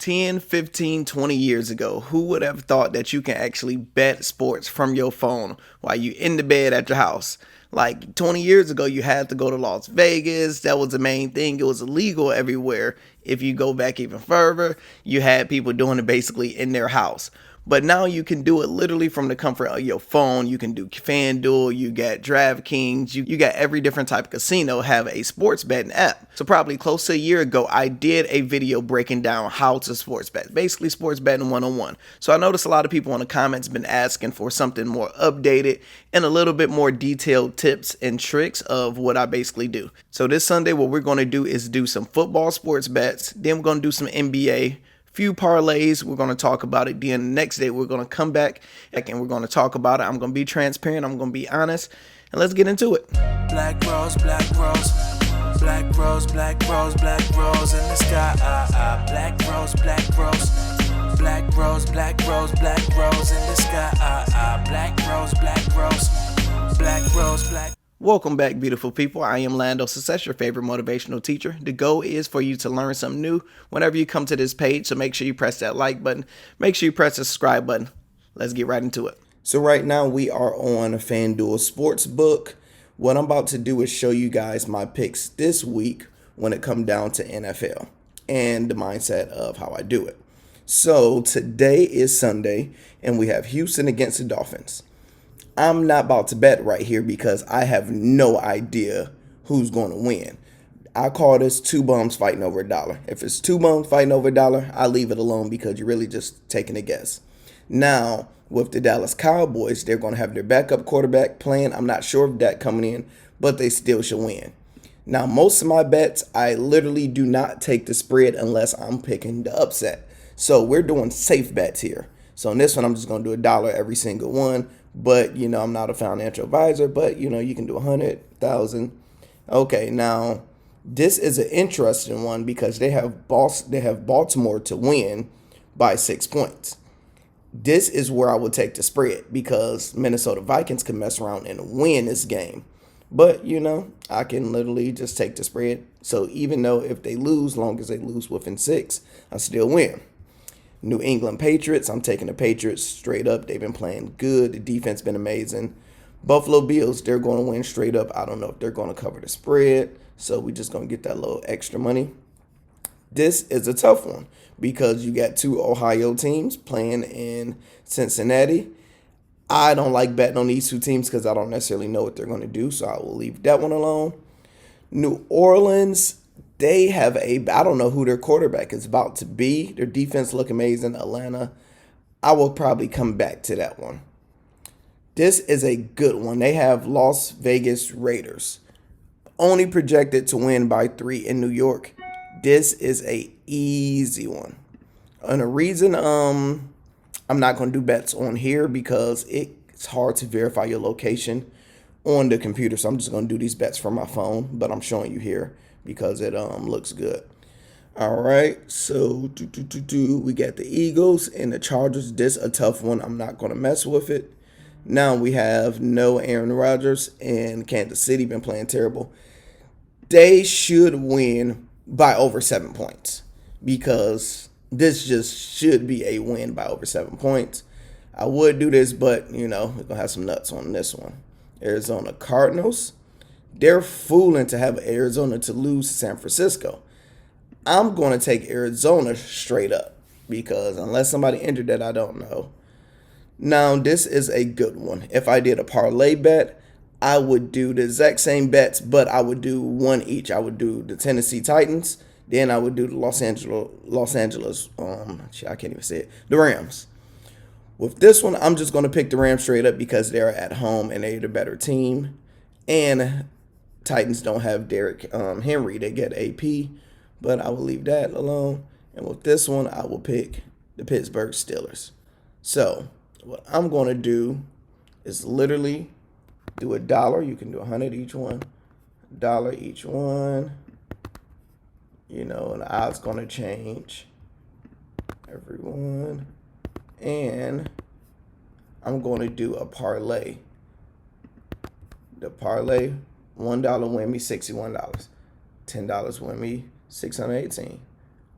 10, 15, 20 years ago, who would have thought that you can actually bet sports from your phone while you in the bed at your house? Like 20 years ago, you had to go to Las Vegas. That was the main thing. It was illegal everywhere. If you go back even further, you had people doing it basically in their house. But now you can do it literally from the comfort of your phone. You can do Fanduel, you got DraftKings, you got every different type of casino have a sports betting app. So probably close to a year ago, I did a video breaking down how to sports bet, basically sports betting 101. So I noticed a lot of people in the comments been asking for something more updated and a little bit more detailed tips and tricks of what I basically do. So this Sunday, what we're going to do is do some football sports bets. Then we're going to do some NBA. Few parlays, we're going to talk about it. Then the next day we're going to come back and we're going to talk about it. I'm going to be transparent, I'm going to be honest, and let's get into it. Black rose, black rose, black rose, black rose, black rose in the sky. Black rose, black rose, black rose, black rose, black rose in the sky. Black rose, black rose, black rose, black. Welcome back, beautiful people. I am Lando, Success, your favorite motivational teacher. The goal is for you to learn something new whenever you come to this page, so make sure you press that like button. Make sure you press the subscribe button. Let's get right into it. So right now we are on Fanduel Sportsbook. What I'm about to do is show you guys my picks this week when it comes down to NFL and the mindset of how I do it. So today is Sunday, and we have Houston against the Dolphins. I'm not about to bet right here because I have no idea who's going to win. I call this two bums fighting over a dollar. If it's two bums fighting over a dollar, I leave it alone because you're really just taking a guess. Now, with the Dallas Cowboys, they're going to have their backup quarterback playing. I'm not sure of that coming in, but they still should win. Now, most of my bets, I literally do not take the spread unless I'm picking the upset. So we're doing safe bets here. So in this one, I'm just going to do a dollar every single one. But, you know, I'm not a financial advisor, but, you know, you can do 100, 1,000. Okay, now, this is an interesting one because they have Baltimore to win by 6 points. This is where I would take the spread because Minnesota Vikings can mess around and win this game. But, you know, I can literally just take the spread. So even though if they lose, long as they lose within 6, I still win. New England Patriots, I'm taking the Patriots straight up. They've been playing good. The defense been amazing. Buffalo Bills, they're going to win straight up. I don't know if they're going to cover the spread, so we're just going to get that little extra money. This is a tough one because you got two Ohio teams playing in Cincinnati. I don't like betting on these two teams because I don't necessarily know what they're going to do, so I will leave that one alone. New Orleans, they have I don't know who their quarterback is about to be. Their defense look amazing. Atlanta, I will probably come back to that one. This is a good one. They have Las Vegas Raiders. Only projected to win by 3 in New York. This is a easy one. And the reason I'm not going to do bets on here because it's hard to verify your location on the computer. So I'm just going to do these bets from my phone, but I'm showing you here because it looks good. All right, so we got the Eagles and the Chargers. This a tough one. I'm not going to mess with it. Now we have no Aaron Rodgers and Kansas City been playing terrible. They should win by over 7 points because this just should be a win by over 7 points. I would do this, but, you know, we're going to have some nuts on this one. Arizona Cardinals. They're fooling to have Arizona to lose to San Francisco. I'm going to take Arizona straight up because unless somebody entered that, I don't know. Now, this is a good one. If I did a parlay bet, I would do the exact same bets, but I would do one each. I would do the Tennessee Titans, then I would do the Los Angeles, I can't even say it, the Rams. With this one, I'm just going to pick the Rams straight up because they're at home and they're the better team. And Titans don't have Derrick Henry. They get AP, but I will leave that alone. And with this one, I will pick the Pittsburgh Steelers. So what I'm going to do is literally do a dollar. You can do 100 each one. Dollar each one. You know, and the odds going to change. Every one. And I'm going to do a parlay. The parlay, $1 win me $61. $10 win me $618.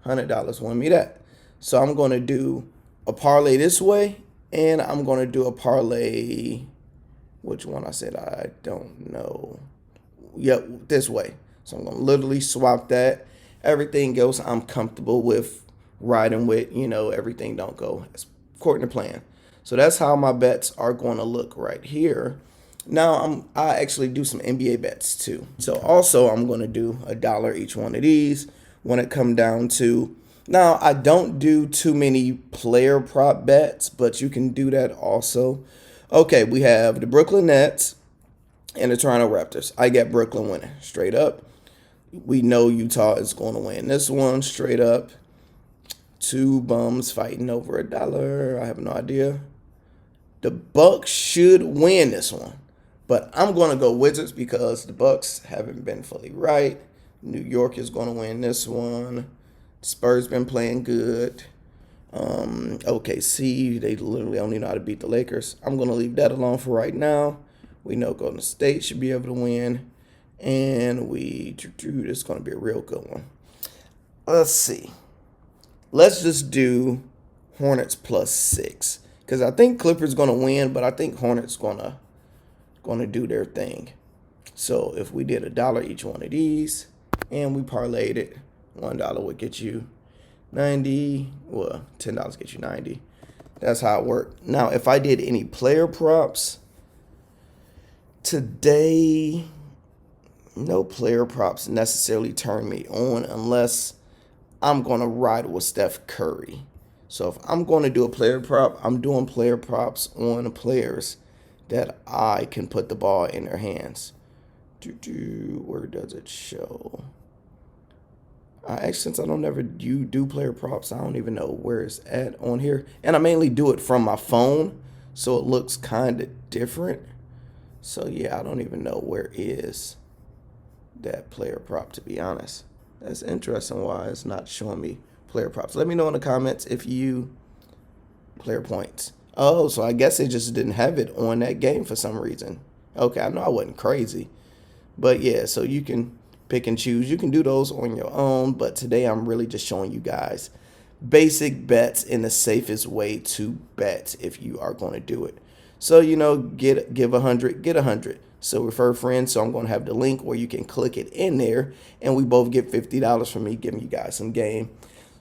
$100 win me that. So I'm going to do a parlay this way, and I'm going to do a parlay, which one I said I don't know. Yep, this way. So I'm going to literally swap that. Everything else I'm comfortable with riding with, everything don't go according to plan. So that's how my bets are going to look right here. Now I actually do some NBA bets too. So also I'm going to do $1 each one of these when it come down to. Now I don't do too many player prop bets, but you can do that also. Okay, we have the Brooklyn Nets and the Toronto Raptors. I got Brooklyn winning straight up. We know Utah is going to win this one straight up. Two bums fighting over $1. I have no idea. The Bucks should win this one, but I'm going to go Wizards because the Bucks haven't been fully right. New York is going to win this one. Spurs been playing good. OKC, they literally only know how to beat the Lakers. I'm going to leave that alone for right now. We know Golden State should be able to win. And this is going to be a real good one. Let's see. Let's just do Hornets +6. Because I think Clippers going to win, but I think Hornets going to do their thing. So if we did $1 each one of these, and we parlayed it, $1 would get you 90. Well, $10 get you 90. That's how it worked. Now, if I did any player props today, no player props necessarily turn me on unless I'm going to ride with Steph Curry. So if I'm going to do a player prop, I'm doing player props on players that I can put the ball in their hands. Where does it show? Since I don't ever do player props, I don't even know where it's at on here. And I mainly do it from my phone, so it looks kind of different. So yeah, I don't even know where is that player prop, to be honest. That's interesting why it's not showing me player props. Let me know in the comments if you player points. Oh, so I guess they just didn't have it on that game for some reason. Okay, I know I wasn't crazy. But yeah, so you can pick and choose. You can do those on your own, but today I'm really just showing you guys basic bets in the safest way to bet if you are going to do it. So, give 100, get 100. So refer friends. So I'm going to have the link where you can click it in there, and we both get $50 from me giving you guys some game.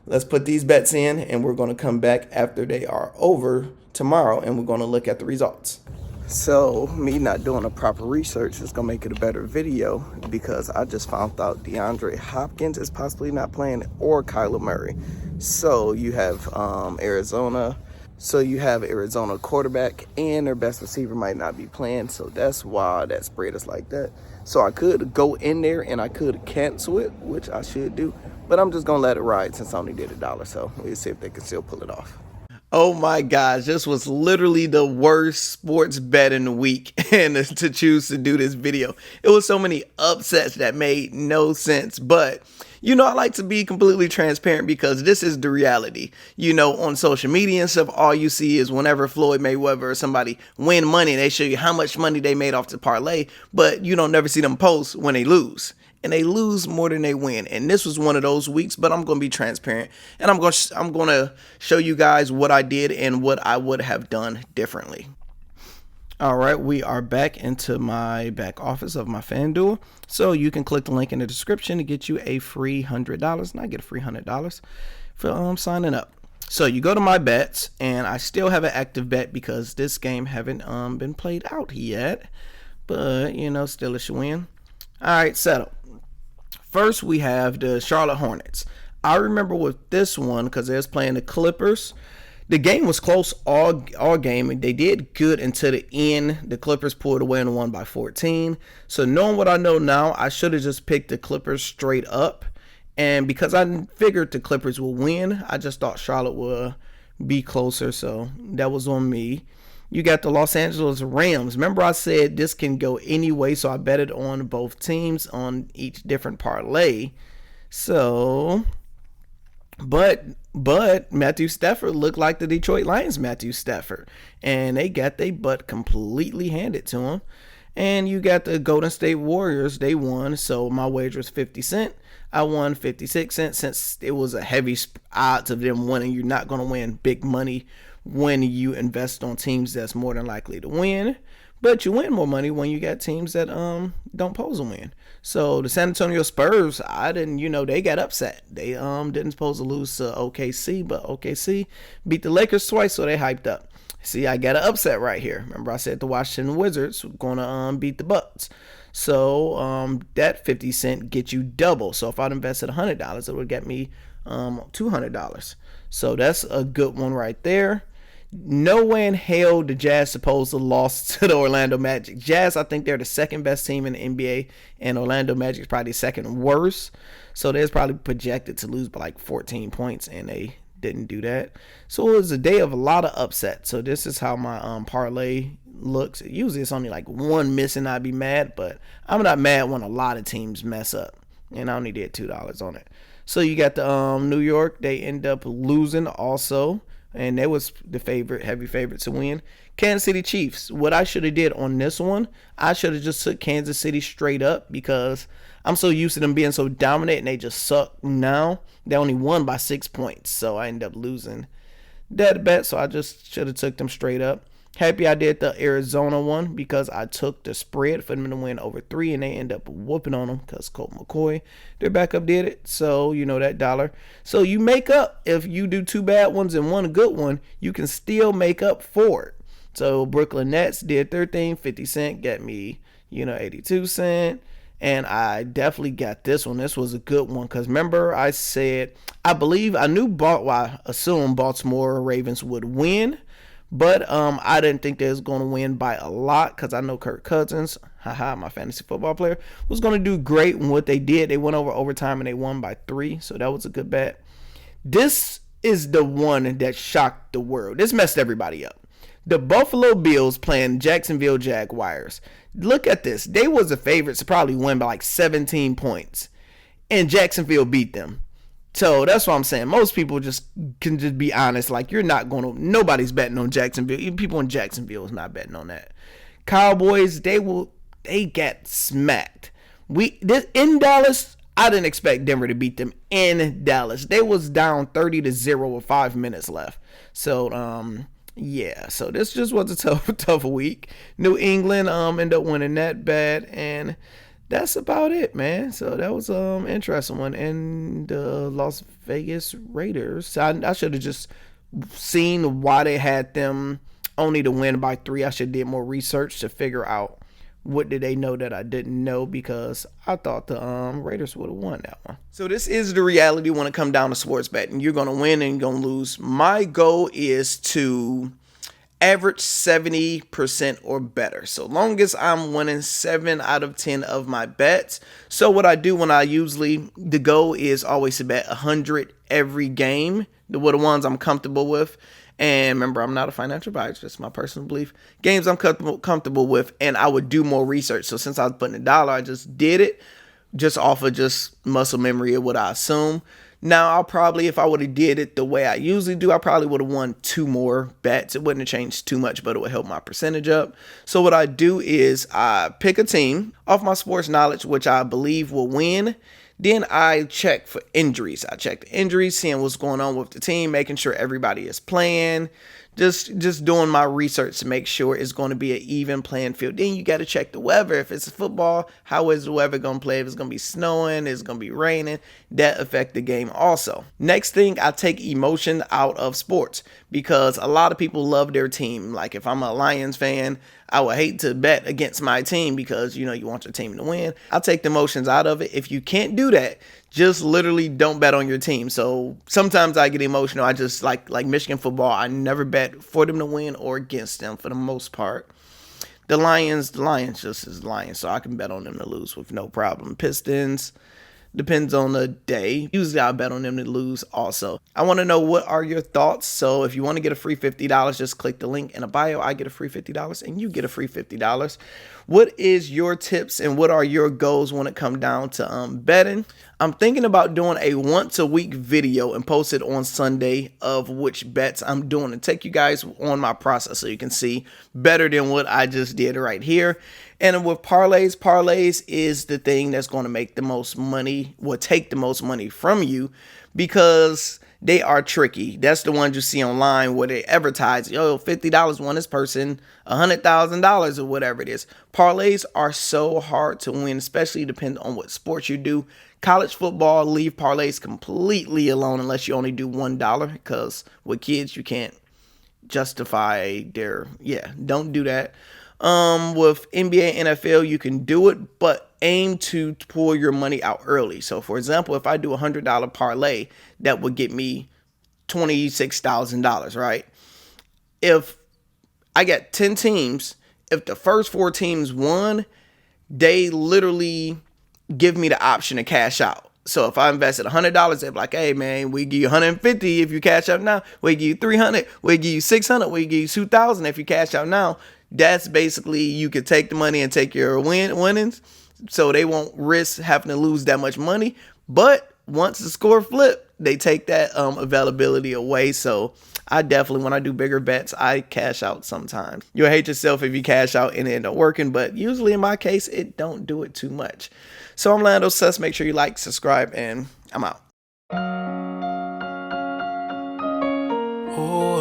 Let's put these bets in, and we're going to come back after they are over tomorrow, and we're going to look at the results. So me not doing a proper research is going to make it a better video because I just found out DeAndre Hopkins is possibly not playing, or Kyler Murray. So you have Arizona. So you have Arizona quarterback and their best receiver might not be playing. So that's why that spread is like that. So I could go in there and I could cancel it, which I should do. But I'm just going to let it ride since I only did $1. So we'll see if they can still pull it off. Oh my gosh, this was literally the worst sports bet in the week and to choose to do this video. It was so many upsets that made no sense, but I like to be completely transparent because this is the reality. On social media and stuff, all you see is whenever Floyd Mayweather or somebody win money, they show you how much money they made off the parlay, but you don't never see them post when they lose. And they lose more than they win. And this was one of those weeks, but I'm going to be transparent. And I'm going to show you guys what I did and what I would have done differently. All right, we are back into my back office of my Fanduel. So you can click the link in the description to get you a free $100. And I get a free $100 for signing up. So you go to my bets, and I still have an active bet because this game haven't been played out yet. But, still it should win. All right, settle. First, we have the Charlotte Hornets. I remember with this one because they was playing the Clippers. The game was close all game. They did good until the end. The Clippers pulled away and won by 14. So knowing what I know now, I should have just picked the Clippers straight up. And because I figured the Clippers will win, I just thought Charlotte would be closer. So that was on me. You got the Los Angeles Rams. Remember I said this can go any way, so I bet it on both teams on each different parlay. So, but Matthew Stafford looked like the Detroit Lions Matthew Stafford. And they got their butt completely handed to him. And you got the Golden State Warriors. They won, so my wager was 50 cents. I won 56 cents since it was a heavy odds of them winning. You're not going to win big money when you invest on teams that's more than likely to win. But you win more money when you got teams that don't pose a win. So the San Antonio Spurs, they got upset. They didn't supposed to lose to OKC, but OKC beat the Lakers twice, so they hyped up. See, I got an upset right here. Remember I said the Washington Wizards were going to beat the Bucks. So that 50 cent gets you double. So if I'd invested $100, it would get me $200. So that's a good one right there. No way in hell the Jazz supposed to lost to the Orlando Magic. Jazz, I think they're the second best team in the NBA, and Orlando Magic is probably the second worst. So they're probably projected to lose by like 14 points, and they didn't do that. So it was a day of a lot of upsets. So this is how my parlay looks. Usually it's only like one missing, I'd be mad, but I'm not mad when a lot of teams mess up, and I only did $2 on it. So you got the New York. They end up losing also, and they was the heavy favorite to win. Kansas City Chiefs. What I should have did on this one, I should have just took Kansas City straight up, because I'm so used to them being so dominant and they just suck now. They only won by 6 points, so I ended up losing that bet. So I just should have took them straight up. Happy I did the Arizona one, because I took the spread for them to win over 3, and they end up whooping on them because Colt McCoy, their backup, did it. So, that dollar. So you make up. If you do 2 bad ones and 1 good one, you can still make up for it. So Brooklyn Nets did their thing. 50 cent got me, 82 cent. And I definitely got this one. This was a good one, because remember I said, I assumed Baltimore Ravens would win. But I didn't think they was going to win by a lot, because I know Kirk Cousins, my fantasy football player, was going to do great in what they did. They went over overtime and they won by 3, so that was a good bet. This is the one that shocked the world. This messed everybody up. The Buffalo Bills playing Jacksonville Jaguars. Look at this. They was the favorites to probably win by like 17 points, and Jacksonville beat them. So that's what I'm saying. Most people can just be honest. Like, nobody's betting on Jacksonville. Even people in Jacksonville is not betting on that. Cowboys, they got smacked. In Dallas, I didn't expect Denver to beat them in Dallas. They was down 30-0 with 5 minutes left. So, yeah. So this just was a tough week. New England ended up winning that bad, and that's about it, man. So that was interesting one. And the Las Vegas Raiders, I should have just seen why they had them only to win by 3. I should have did more research to figure out what did they know that I didn't know, because I thought the Raiders would have won that one. So this is the reality when it comes down to sports betting. You're going to win and you're going to lose. My goal is to average 70% or better. So long as I'm winning 7 out of 10 of my bets. So what I do the goal is always to bet 100 every game. The ones I'm comfortable with. And remember, I'm not a financial advisor, just my personal belief. Games I'm comfortable with, and I would do more research. So since I was putting $1, I just did it just off of just muscle memory of what I assume. Now, I'll probably, if I would have did it the way I usually do, I probably would have won 2 more bets. It wouldn't have changed too much, but it would help my percentage up. So what I do is I pick a team off my sports knowledge, which I believe will win. Then I check for injuries. I check the injuries, seeing what's going on with the team, making sure everybody is playing. Just doing my research to make sure it's going to be an even playing field. Then you got to check the weather. If it's football, how is the weather going to play? If it's going to be snowing, it's going to be raining, that affect the game also. Next thing, I take emotion out of sports, because a lot of people love their team. Like if I'm a Lions fan, I would hate to bet against my team because, you want your team to win. I'll take the emotions out of it. If you can't do that, just literally don't bet on your team. So sometimes I get emotional. I just like Michigan football. I never bet for them to win or against them for the most part. The Lions just is Lions, so I can bet on them to lose with no problem. Pistons, depends on the day. Usually I bet on them to lose also. I want to know, what are your thoughts? So if you want to get a free $50, just click the link in the bio. I get a free $50 and you get a free $50. What is your tips and what are your goals when it comes down to betting? I'm thinking about doing a once a week video and post it on Sunday of which bets I'm doing and take you guys on my process so you can see better than what I just did right here. And with parlays is the thing that's going to make the most money, will take the most money from you, because they are tricky. That's the ones you see online where they advertise, yo, $50 won this person $100,000 or whatever it is. Parlays are so hard to win, especially depending on what sports you do. College football, leave parlays completely alone unless you only do $1, because with kids you can't justify don't do that. With NBA, NFL, you can do it, but aim to pull your money out early. So for example, if I do $100 parlay, that would get me $26,000, right? If I get 10 teams, if the first 4 teams won, they literally give me the option to cash out. So if I invested $100, they're like, hey man, we give you $150 if you cash out now. We give you $300. We give you $600. We give you $2,000 if you cash out now. That's basically, you could take the money and take your winnings, so they won't risk having to lose that much money. But once the score flip, they take that availability away. So I definitely, when I do bigger bets, I cash out sometimes. You'll hate yourself if you cash out and it end up working, but usually in my case, it don't do it too much. So I'm Lando Sus. Make sure you like, subscribe, and I'm out. Oh,